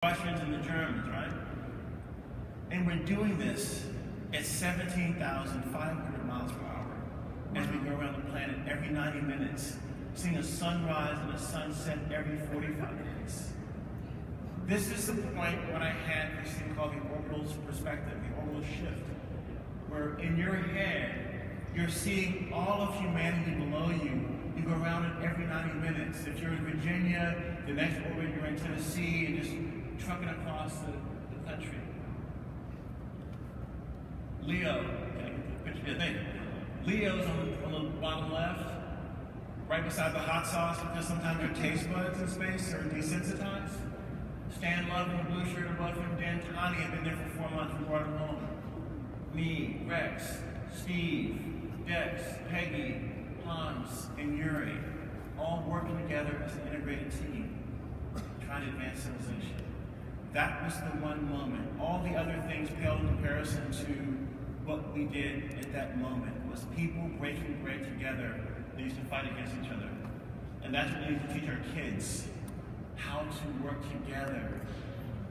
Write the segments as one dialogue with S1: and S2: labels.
S1: Russians and the Germans, right? And we're doing this at 17,500 miles per hour as we go around the planet every 90 minutes, seeing a sunrise and a sunset every 45 minutes. This is the point when I had this thing called the orbital perspective, the orbital shift, where in your head, you're seeing all of humanity below you. You go around it every 90 minutes. If you're in Virginia, the next orbit you're in Tennessee, and just trucking across the country. Leo, can I get the picture? Thank you. Leo's on the bottom left, right beside the hot sauce, because sometimes your taste buds in space are desensitized. Stan Love in the blue shirt above him. Dan Tani had been there for 4 months. We brought him home. Me, Rex, Steve, Dex, Peggy, Hans, and Yuri, all working together as an integrated team, trying to advance civilization. That was the one moment. All the other things pale in comparison to what we did at that moment. It was people breaking bread together. They used to fight against each other. And that's what we need to teach our kids, how to work together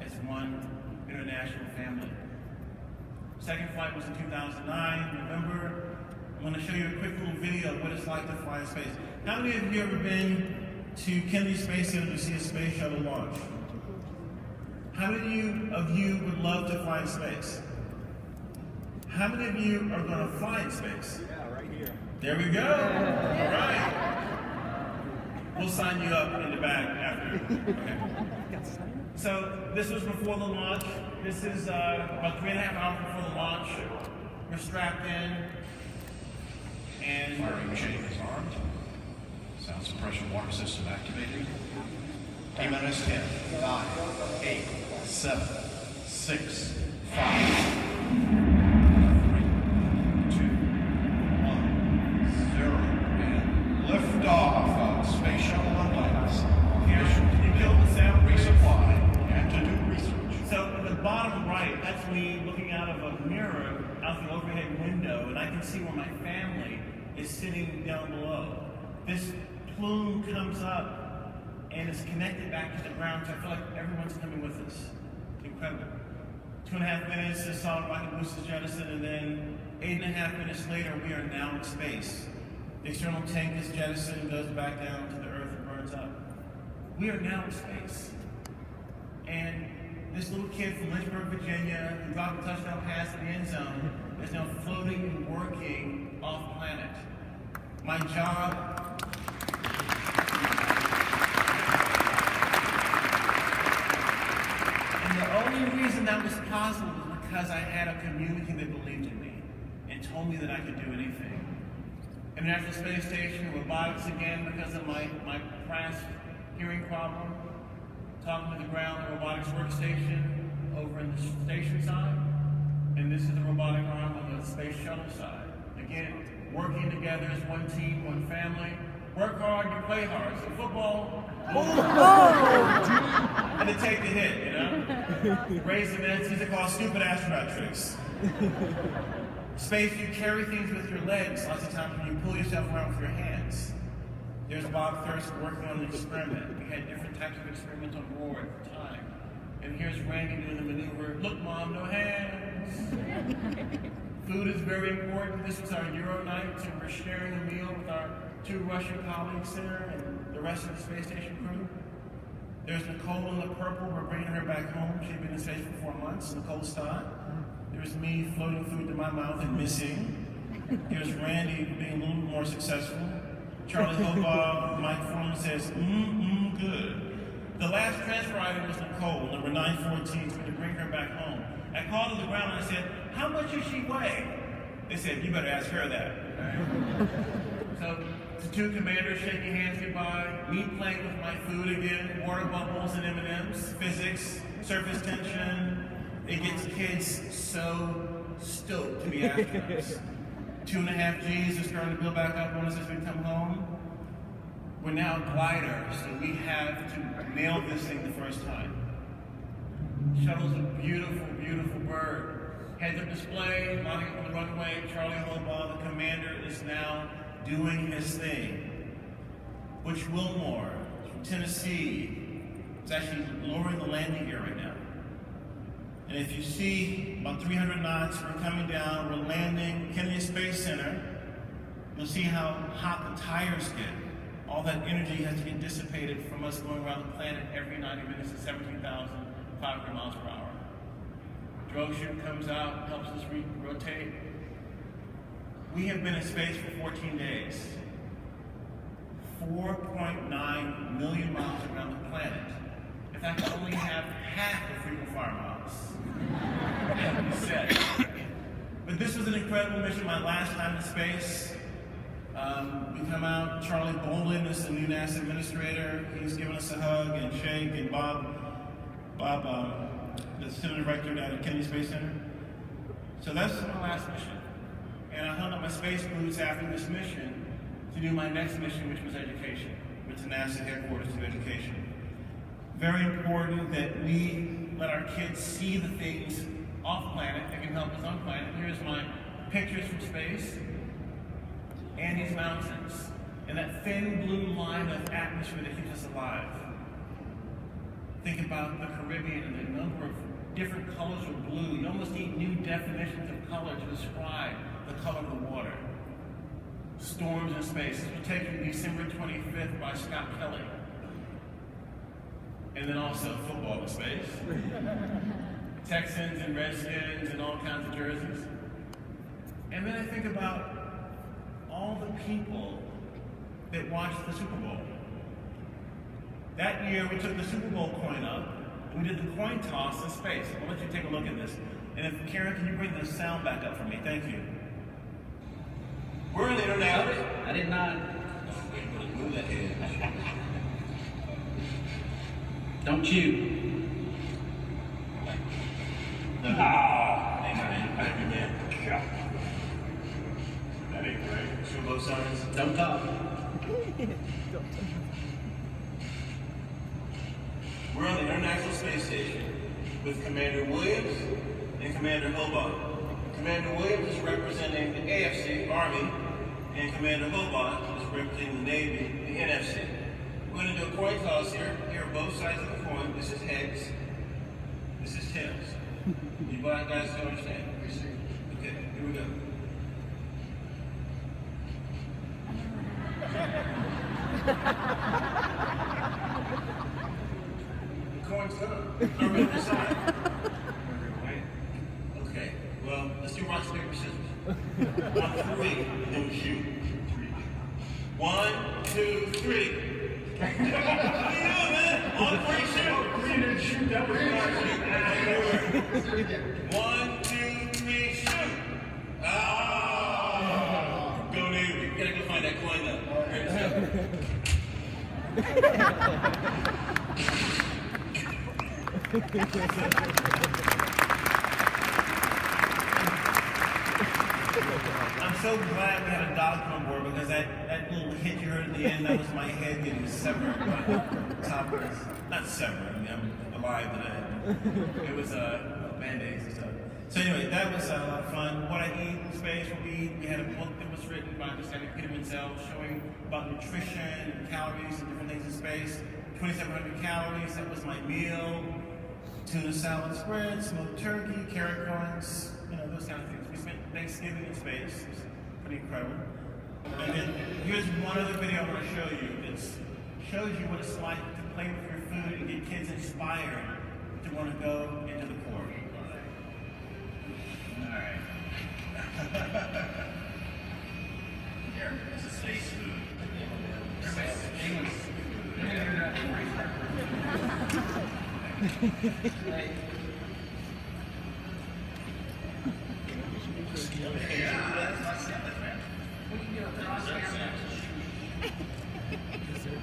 S1: as one international family. Second flight was in 2009, November. I'm going to show you a quick little video of what it's like to fly in space. How many of you have ever been to Kennedy Space Center to see a space shuttle launch? How many of you would love to fly in space? How many of you are going to fly in space?
S2: Yeah, right here.
S1: There we go. All right. We'll sign you up in the back after. Okay. So this was before the launch. This is about 3.5 hours before the launch. We're strapped in. And
S3: firing chain is armed. Sound suppression water system activated. T-minus 10, 9, 8, 7, 6, 5, 3, 2, 1, 0, and liftoff of Space Shuttle Atlantis.
S1: Can you kill the sound?
S3: Resupply and to do research.
S1: So at the bottom right, that's me looking out of a mirror out the overhead window, and I can see where my family is sitting down below. This plume comes up and is connected back to the ground, so I feel like everyone's coming with us. It's incredible. 2.5 minutes, the solid rocket boost is jettisoned, and then 8.5 minutes later, we are now in space. The external tank is jettisoned, goes back down to the Earth and burns up. We are now in space. And this little kid from Lynchburg, Virginia, who dropped a touchdown pass in the end zone, is now floating and working off planet. My job and the only reason that was possible was because I had a community that believed in me and told me that I could do anything. International Space Station, robotics again because of my crass hearing problem. Talking to the ground, the robotics workstation over in the station side. And this is the robotic arm on the space shuttle side. Again, working together as one team, one family. Work hard, you play hard. So football, and to take the hit, you know? Raise the nets, these are called stupid astronaut tricks. Space, you carry things with your legs lots of times when you pull yourself around with your hands. There's Bob Thirsk working on an experiment. We had different types of experiments on board at the time. And here's Randy doing the maneuver. Look, Mom, no hands. Food is very important. This was our Euro night, so we're sharing a meal with our 2 Russian colleagues there and the rest of the space station crew. There's Nicole in the purple. We're bringing her back home. She'd been in space for 4 months. Nicole Stott. There's me floating food to my mouth and missing. Here's Randy being a little more successful. Charlie Hobaugh, Mike Foreman says, good. The last transfer item was Nicole, number 914, so we had to bring her back home. I called to the ground and I said, how much does she weigh? They said, you better ask her that. So the 2 commanders shaking hands goodbye, me playing with my food again, water bubbles and M&Ms, physics, surface tension. It gets kids so stoked to be astronauts. 2.5 G's are starting to build back up on us as we come home. We're now gliders, so we have to nail this thing the first time. Shuttle's a beautiful, beautiful bird. Heads-up display, mounting up on the runway. Charlie Hobaugh, the commander, is now doing his thing. Butch Wilmore from Tennessee, It's actually lowering the landing gear right now. And if you see about 300 knots, we're coming down, we're landing Kennedy Space Center. You'll see how hot the tires get. All that energy has to get dissipated from us going around the planet every 90 minutes at 17,500 miles per hour. Drogue chute comes out, helps us rotate. We have been in space for 14 days. 4.9 million miles around the planet. In fact, I only have half the frequent flyer miles. But this was an incredible mission, my last time in space. We come out, Charlie Bolden is the new NASA administrator. He's given us a hug, and shake, and Bob, the center director down at Kennedy Space Center. So that's my last mission. And I hung up my space boots after this mission to do my next mission, which was education. Went to NASA headquarters to do education. Very important that we let our kids see the things off planet that can help us on planet. Here's my pictures from space. Andes Mountains, and that thin blue line of atmosphere that keeps us alive. Think about the Caribbean and the number of different colors of blue. You almost need new definitions of color to describe the color of the water. Storms in Space. This will take you to December 25th by Scott Kelly. And then also football in space. Texans and Redskins and all kinds of jerseys. And then I think about all the people that watched the Super Bowl. That year, we took the Super Bowl coin up, and we did the coin toss in space. I'll let you take a look at this. And if, Karen, can you bring the sound back up for me? Thank you. We're in the internet.
S2: I did not.
S1: Move that head.
S2: Don't you?
S1: Thank you, man. That ain't right. Shoot both sides.
S2: Don't talk.
S1: We're on the International Space Station with Commander Williams and Commander Hobart. Commander Williams is representing the AFC, Army, and Commander Hobart is representing the Navy, the NFC. We're going to do a coin toss here. Here are both sides of the coin. This is heads. This is tails. You guys don't understand? Okay, here we go. The coin's done. Now ready to decide. Okay, well, let's do rock, paper, scissors. On three, then we shoot. 1, 2, 3. What are you doing, man? On three, shoot.
S3: We didn't shoot, that was not
S1: 1, 2, 3, shoot. Ah! Go Navy. You gotta go find that coin now. Ready to set. I'm so glad we had a doctor on board because that little hit you heard at the end, that was my head getting severed. Top was not severed, I mean, I'm alive today. It was Band-Aids and stuff. So anyway, that was a lot of fun. What I eat in space, what we eat, we had a book that was written by this guy Peter Menzel showing about nutrition and calories and different things in space. 2,700 calories, that was my meal. Tuna salad spread, smoked turkey, carrot coins, you know, those kind of things. We spent Thanksgiving in space. It was pretty incredible. And then here's one other video I want to show you that shows you what it's like to play with your food and get kids inspired to want to go into the Corps. All right. Here, this is space food.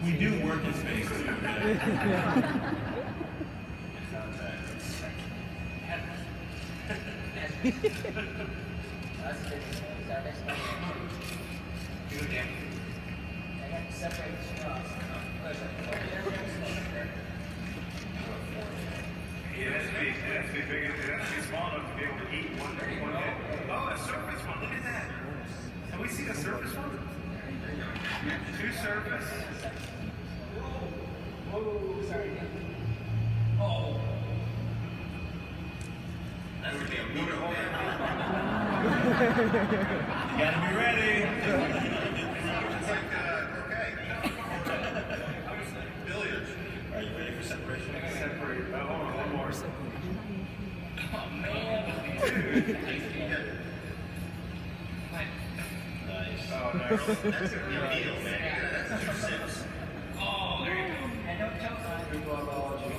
S1: We do work in space too. Do it again. I have to separate the straws.
S3: It has to be big, it has to be small enough to be able to eat one head. Oh, a surface one, look at that. Can we see the surface one? Two surface.
S2: Whoa, sorry.
S3: Oh. That's going to be a meter hole.
S1: You gotta be ready.
S3: It's like croquet. Billiards. Are you ready for separation?
S1: Separate. Oh, one more.
S3: Oh, man. Dude. Nice.
S1: Oh, no.
S3: That's going to be a deal, man. That's 2 cents.
S2: Oh, there you go. And don't choke on it.
S1: Good biology.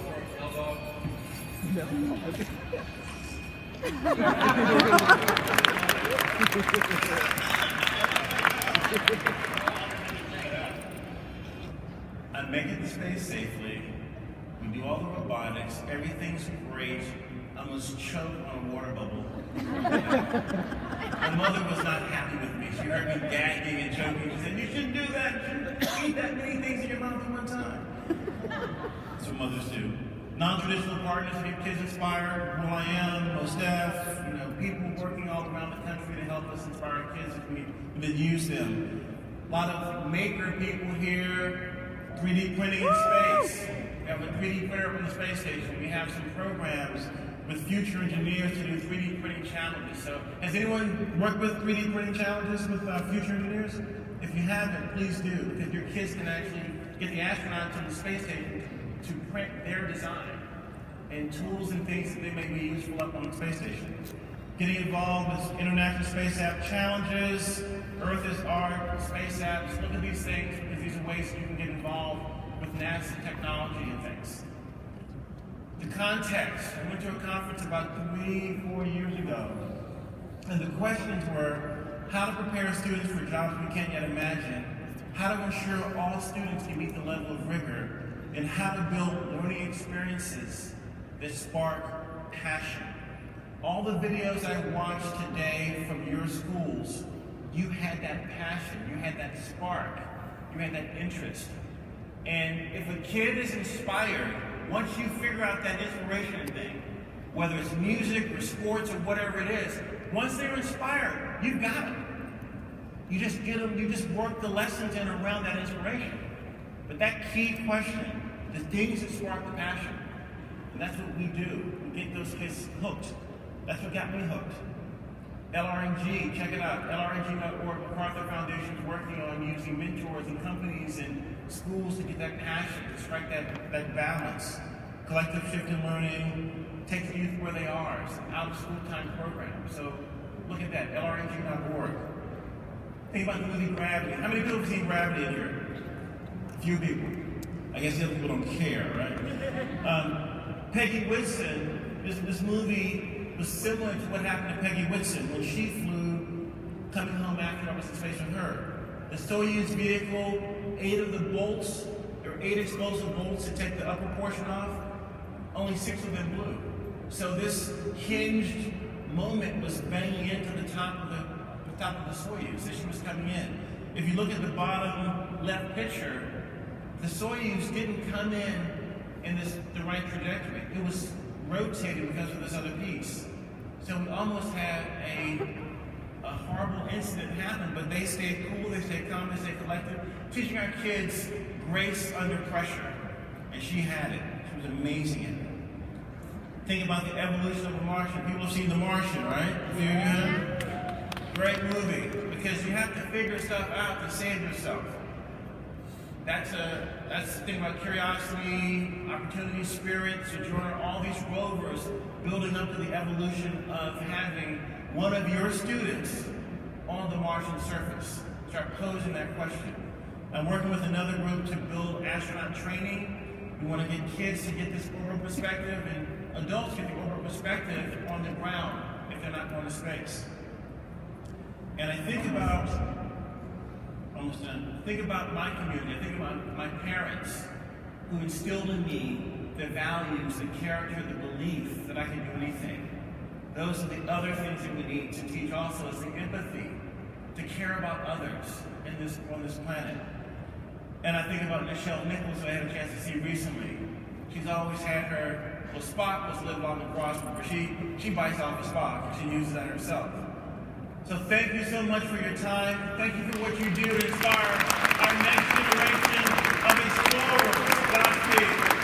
S1: I'm making the space safely. We do all the robotics. Everything's great. I almost choked on a water bubble. My mother was not happy with me. She heard me gagging and choking. She said, "You shouldn't do that. You shouldn't eat that many things in your mouth at one time." That's what mothers do. Non-traditional partners to get kids inspired. Who I am, most staff, people working all around the country to help us inspire kids if we then use them. A lot of maker people here, 3D printing in space. We have a 3D printer up on the space station. We have some programs with future engineers to do 3D printing challenges. So has anyone worked with 3D printing challenges with future engineers? If you haven't, please do, because your kids can actually get the astronauts on the space station to print their design and tools and things that they may be useful up on the space station. Getting involved with International Space App Challenges, Earth is Art, Space Apps. Look at these things because these are ways that you can get involved with NASA technology and things. The context. I went to a conference about 3-4 years ago, and the questions were how to prepare students for jobs we can't yet imagine, how to ensure all students can meet the level of rigor, and how to build learning experiences that spark passion. All the videos I watched today from your schools, you had that passion, you had that spark, you had that interest. And if a kid is inspired, once you figure out that inspiration thing, whether it's music or sports or whatever it is, once they're inspired, you've got them. You just get them, you just work the lessons in around that inspiration. But that key question, the things that spark the passion, and that's what we do. We get those kids hooked. That's what got me hooked. LRNG, check it out. LRNG.org, MacArthur Foundation is working on using mentors and companies and schools to get that passion, to strike that balance. Collective shift in learning, take the youth where they are. It's an out-of-school time program. So look at that, LRNG.org. Think about the movie Gravity. How many people have seen Gravity in here? A few people. I guess the other people don't care, right? Peggy Whitson, this movie was similar to what happened to Peggy Whitson when she flew coming home after I was in space with her. The Soyuz vehicle, 8 of the bolts, there were 8 explosive bolts to take the upper portion off, only 6 of them blew. So this hinged moment was banging into the top of the Soyuz as she was coming in. If you look at the bottom left picture, the Soyuz didn't come in the right trajectory. It was rotating because of this other piece. So we almost had a horrible incident happen, but they stayed cool, they stayed calm, they stayed collected, teaching our kids grace under pressure. And she had it. She was amazing at it. Think about the evolution of The Martian. People have seen The Martian, right? A few of you have? Great movie, because you have to figure stuff out to save yourself. That's the thing about Curiosity, Opportunity, Spirit, Sojourner, all these rovers building up to the evolution of having one of your students on the Martian surface. Start posing that question. I'm working with another group to build astronaut training. We want to get kids to get this orbital perspective and adults get the orbital perspective on the ground if they're not going to space. And I think about almost done. Think about my community. I think about my parents who instilled in me the values, the character, the belief that I can do anything. Those are the other things that we need to teach also is the empathy, to care about others on this planet. And I think about Nichelle Nichols, who I had a chance to see recently. She's always had her, well, Spock was lived on the cross, but she bites off a Spock, and she uses that herself. So thank you so much for your time. Thank you for what you do to inspire our next generation of explorers. Godspeed.